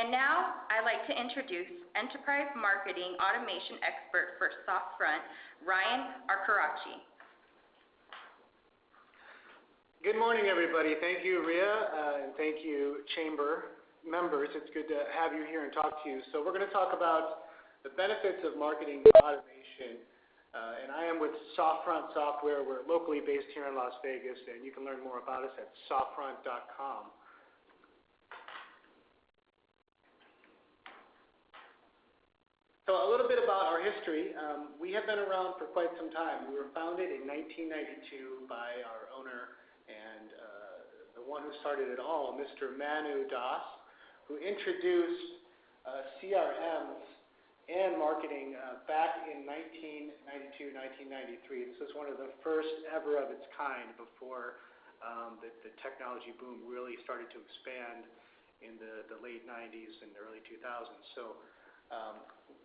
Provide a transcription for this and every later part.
And now, I'd like to introduce Enterprise Marketing Automation Expert for SoftFront, Ryan Arcaracci. Good morning, everybody. Thank you, Ria, and thank you, Chamber members. It's good to have you here and talk to you. So we're going to talk about the benefits of marketing automation. And I am with SoftFront Software. We're locally based here in Las Vegas, and you can learn more about us at softfront.com. So a little bit about our history. We have been around for quite some time. We were founded in 1992 by our owner and the one who started it all, Mr. Manu Das, who introduced CRMs and marketing back in 1992, 1993. This was one of the first ever of its kind before the technology boom really started to expand in the late 90s and early 2000s. So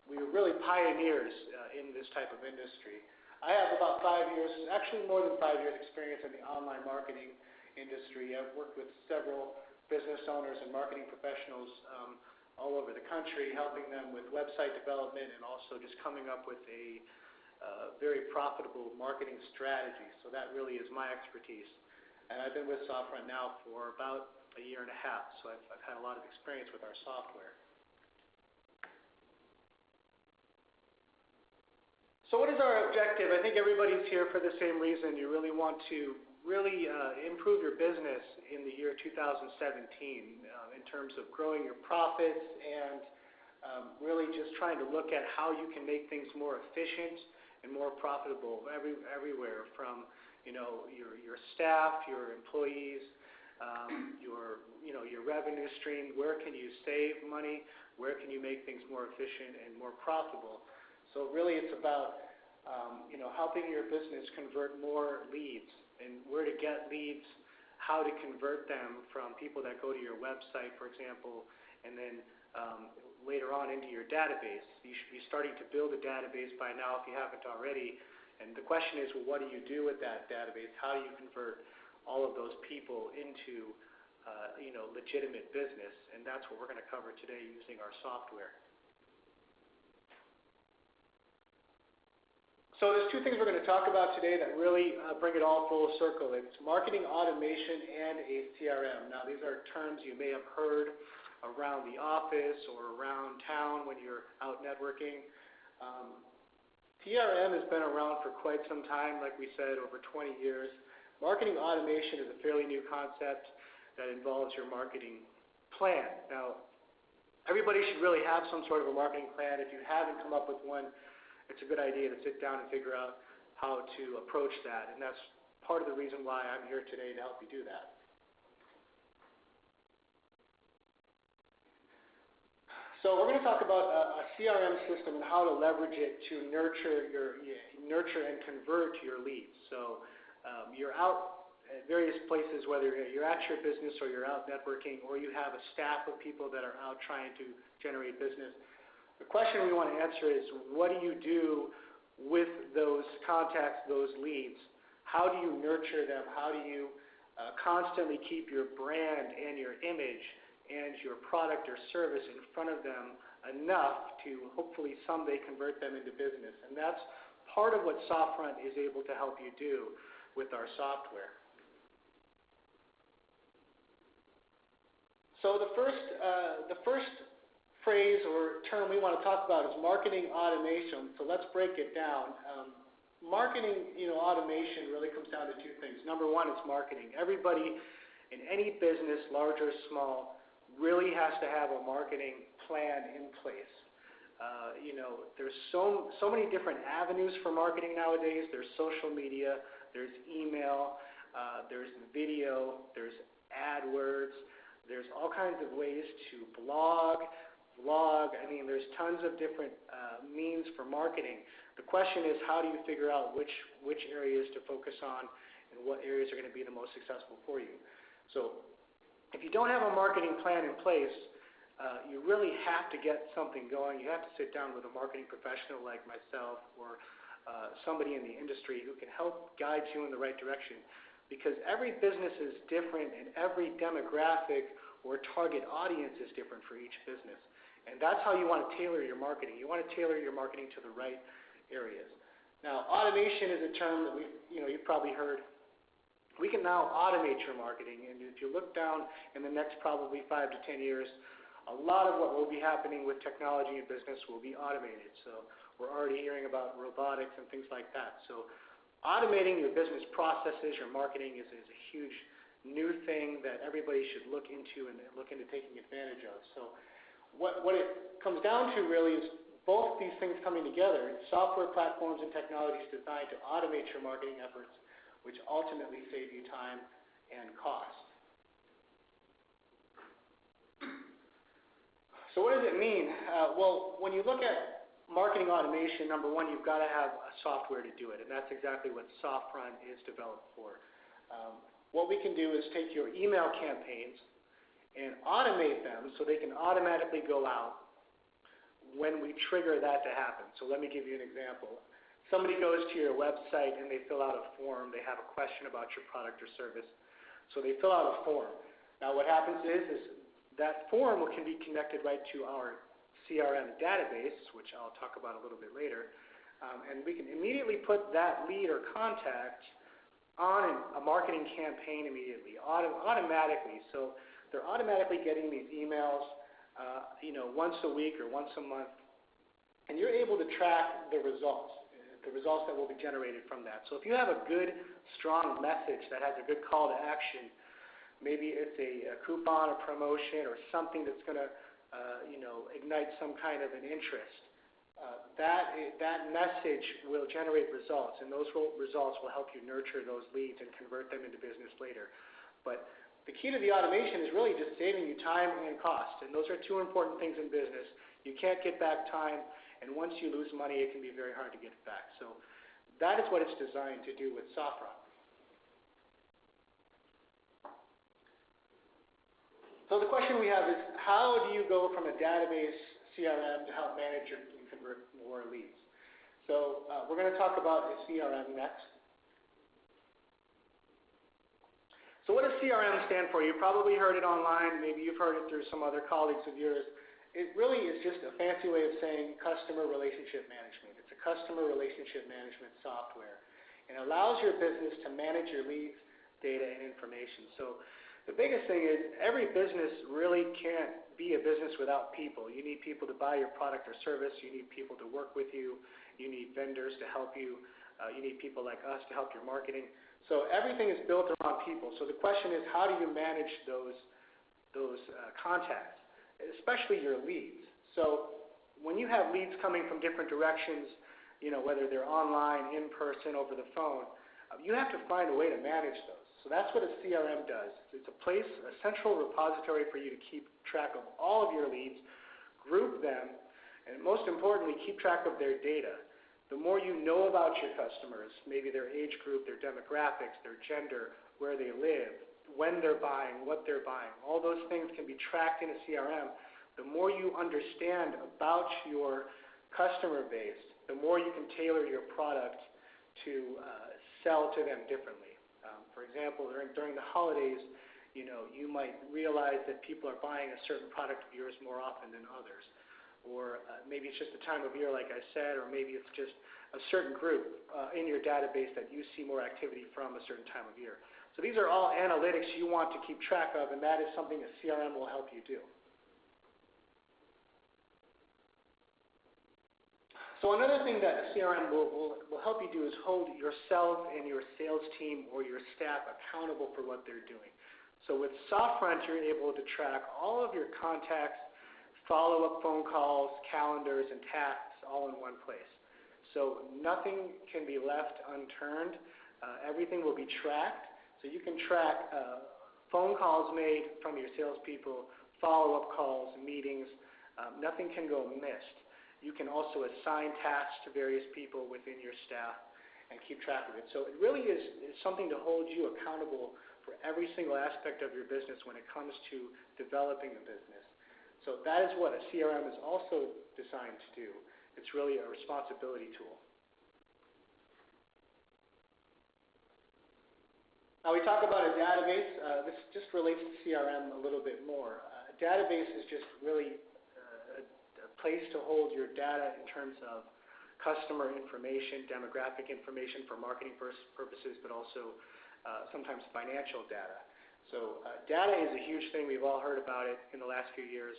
we were really pioneers in this type of industry. I have about 5 years, actually more than 5 years experience in the online marketing industry. I've worked with several business owners and marketing professionals all over the country, helping them with website development and also just coming up with a very profitable marketing strategy. So that really is my expertise. And I've been with SoftFront now for about a year and a half, so I've had a lot of experience with our software. So what is our objective? I think everybody's here for the same reason. You really want to improve your business in the year 2017 in terms of growing your profits and really just trying to look at how you can make things more efficient and more profitable everywhere from your staff, your employees, your revenue stream. Where can you save money? Where can you make things more efficient and more profitable? So really it's about helping your business convert more leads and where to get leads, how to convert them from people that go to your website, for example, and then later on into your database. You should be starting to build a database by now if you haven't already. And the question is, well, what do you do with that database? How do you convert all of those people into legitimate business? And that's what we're going to cover today using our software. So there's two things we're going to talk about today that really bring it all full circle. It's marketing automation and a CRM. Now, these are terms you may have heard around the office or around town when you're out networking. CRM has been around for quite some time, like we said, over 20 years. Marketing automation is a fairly new concept that involves your marketing plan. Now, everybody should really have some sort of a marketing plan. If you haven't come up with one, it's a good idea to sit down and figure out how to approach that. And that's part of the reason why I'm here today to help you do that. So we're going to talk about a CRM system and how to leverage it to nurture and convert your leads. So you're out at various places, whether you're at your business or you're out networking or you have a staff of people that are out trying to generate business. The question we want to answer is, what do you do with those contacts, those leads? How do you nurture them? How do you constantly keep your brand and your image and your product or service in front of them enough to hopefully someday convert them into business? And that's part of what SoftFront is able to help you do with our software. So the first phrase or term we want to talk about is marketing automation. So let's break it down. Marketing, automation really comes down to two things. Number one, it's marketing. Everybody in any business, large or small, really has to have a marketing plan in place. There's so many different avenues for marketing nowadays. There's social media, there's email, there's video, there's AdWords, there's all kinds of ways to blog. There's tons of different means for marketing. The question is, how do you figure out which areas to focus on and what areas are going to be the most successful for you? So if you don't have a marketing plan in place, you really have to get something going. You have to sit down with a marketing professional like myself or somebody in the industry who can help guide you in the right direction. because every business is different and every demographic or target audience is different for each business. And that's how you want to tailor your marketing. You want to tailor your marketing to the right areas. Now, automation is a term that you've probably heard. We can now automate your marketing, and if you look down in the next probably 5 to 10 years, a lot of what will be happening with technology and business will be automated. So we're already hearing about robotics and things like that. So automating your business processes, your marketing is a huge new thing that everybody should look into and look into taking advantage of. So what it comes down to really is both these things coming together, software platforms and technologies designed to automate your marketing efforts, which ultimately save you time and cost. So what does it mean? Well, when you look at marketing automation, number one, you've got to have a software to do it, and that's exactly what SoftRun is developed for. What we can do is take your email campaigns and automate them so they can automatically go out when we trigger that to happen. So let me give you an example. Somebody goes to your website and they fill out a form. They have a question about your product or service. So they fill out a form. Now what happens is that form can be connected right to our CRM database, which I'll talk about a little bit later. And we can immediately put that lead or contact on a marketing campaign immediately, automatically. So they're automatically getting these emails once a week or once a month, and you're able to track the results that will be generated from that. So if you have a good, strong message that has a good call to action, maybe it's a coupon, a promotion, or something that's going to ignite some kind of an interest, that message will generate results, and those results will help you nurture those leads and convert them into business later. But the key to the automation is really just saving you time and cost, and those are two important things in business. You can't get back time, and once you lose money, it can be very hard to get it back. So that is what it's designed to do with SoftRun. So the question we have is, how do you go from a database CRM to help manage and convert more leads? So we're going to talk about a CRM next. So what does CRM stand for? You probably heard it online. Maybe you've heard it through some other colleagues of yours. It really is just a fancy way of saying customer relationship management. It's a customer relationship management software. And it allows your business to manage your leads, data, and information. So the biggest thing is every business really can't be a business without people. You need people to buy your product or service. You need people to work with you. You need vendors to help you. You need people like us to help your marketing. So everything is built around people. So the question is, how do you manage those contacts, especially your leads? So when you have leads coming from different directions, whether they're online, in person, over the phone, you have to find a way to manage those. So that's what a CRM does. It's a central repository for you to keep track of all of your leads, group them, and most importantly, keep track of their data. The more you know about your customers, maybe their age group, their demographics, their gender, where they live, when they're buying, what they're buying, all those things can be tracked in a CRM. The more you understand about your customer base, the more you can tailor your product to sell to them differently. For example, during the holidays, you might realize that people are buying a certain product of yours more often than others. Or maybe it's just the time of year, like I said, or maybe it's just a certain group in your database that you see more activity from a certain time of year. So these are all analytics you want to keep track of, and that is something that CRM will help you do. So another thing that a CRM will help you do is hold yourself and your sales team or your staff accountable for what they're doing. So with SoftRun, you're able to track all of your contacts, follow-up phone calls, calendars, and tasks all in one place. So nothing can be left unturned. Everything will be tracked. So you can track phone calls made from your salespeople, follow-up calls, meetings. Nothing can go missed. You can also assign tasks to various people within your staff and keep track of it. So it really is something to hold you accountable for every single aspect of your business when it comes to developing a business. So that is what a CRM is also designed to do. It's really a responsibility tool. We talk about a database. This just relates to CRM a little bit more. A database is just really a place to hold your data in terms of customer information, demographic information for marketing purposes, but also sometimes financial data. So data is a huge thing. We've all heard about it in the last few years.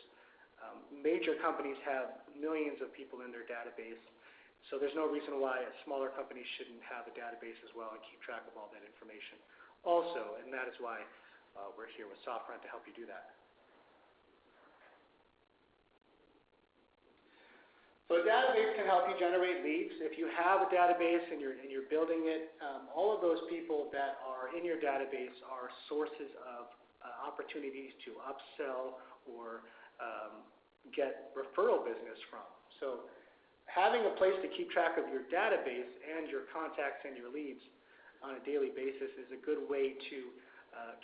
Major companies have millions of people in their database, so there's no reason why a smaller company shouldn't have a database as well and keep track of all that information also, and that is why we're here with SoftFront to help you do that. So a database can help you generate leads. If you have a database and you're building it, all of those people that are in your database are sources of opportunities to upsell or get referral business from. So having a place to keep track of your database and your contacts and your leads on a daily basis is a good way to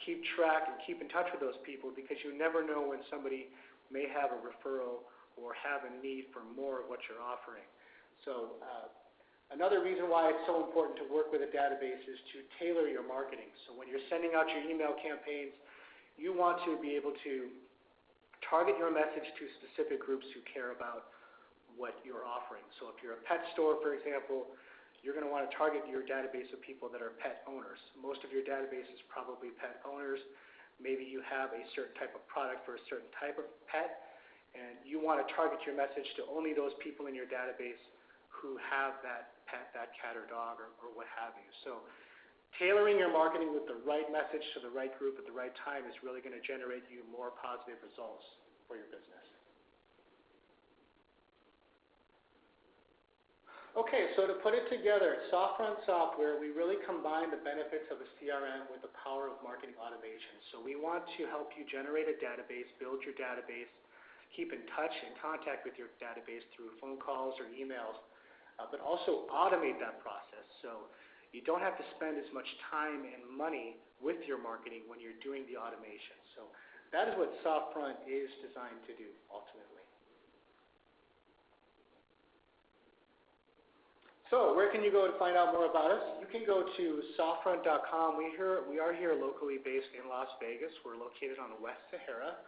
keep track and keep in touch with those people, because you never know when somebody may have a referral or have a need for more of what you're offering. So another reason why it's so important to work with a database is to tailor your marketing. So when you're sending out your email campaigns, you want to be able to target your message to specific groups who care about what you're offering. So if you're a pet store, for example, you're going to want to target your database of people that are pet owners. Most of your database is probably pet owners. Maybe you have a certain type of product for a certain type of pet, and you want to target your message to only those people in your database who have that pet, that cat or dog, or what have you. So tailoring your marketing with the right message to the right group at the right time is really going to generate you more positive results for your business. Okay, so to put it together, SoftFront Software, we really combine the benefits of a CRM with the power of marketing automation. So we want to help you generate a database, build your database, keep in touch and contact with your database through phone calls or emails, but also automate that process. So you don't have to spend as much time and money with your marketing when you're doing the automation. So that is what SoftFront is designed to do ultimately. So where can you go to find out more about us? You can go to softfront.com. We are here locally based in Las Vegas. We're located on the West Sahara.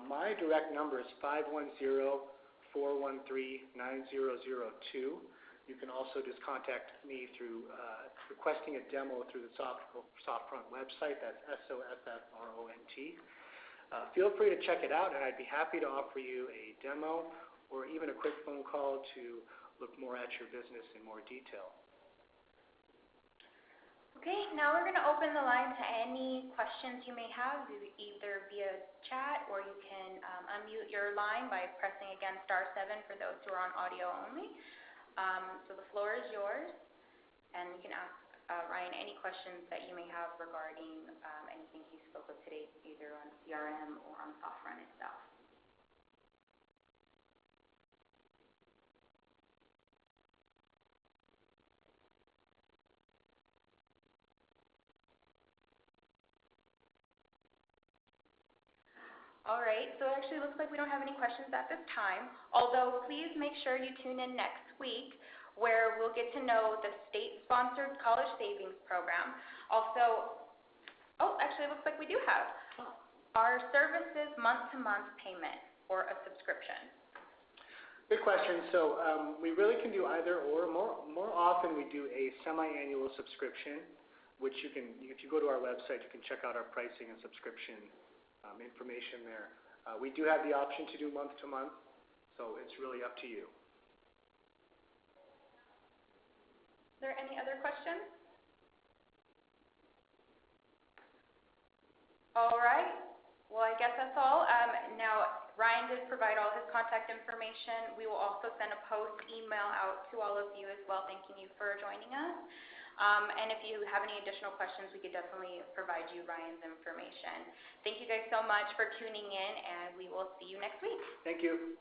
My direct number is 510-413-9002. You can also just contact me through requesting a demo through the SoftFront website. That's SoftFront. Feel free to check it out, and I'd be happy to offer you a demo or even a quick phone call to look more at your business in more detail. Okay, now we're going to open the line to any questions you may have, either via chat, or you can unmute your line by pressing, again, *7 for those who are on audio only. So the floor is yours, and you can ask Ryan any questions that you may have regarding anything he spoke of today, either on CRM or on SoftFront itself. All right, so it actually looks like we don't have any questions at this time, although please make sure you tune in next week, where we'll get to know the state-sponsored college savings program. Also, actually it looks like we do have our services month-to-month payment or a subscription. Good question. So we really can do either or. More often we do a semi-annual subscription, which you can, if you go to our website, you can check out our pricing and subscription information there. We do have the option to do month-to-month, so it's really up to you. Is there any other questions? All right. Well, I guess that's all. Now, Ryan did provide all his contact information. We will also send a post email out to all of you as well, thanking you for joining us. And if you have any additional questions, we could definitely provide you Ryan's information. Thank you guys so much for tuning in, and we will see you next week. Thank you.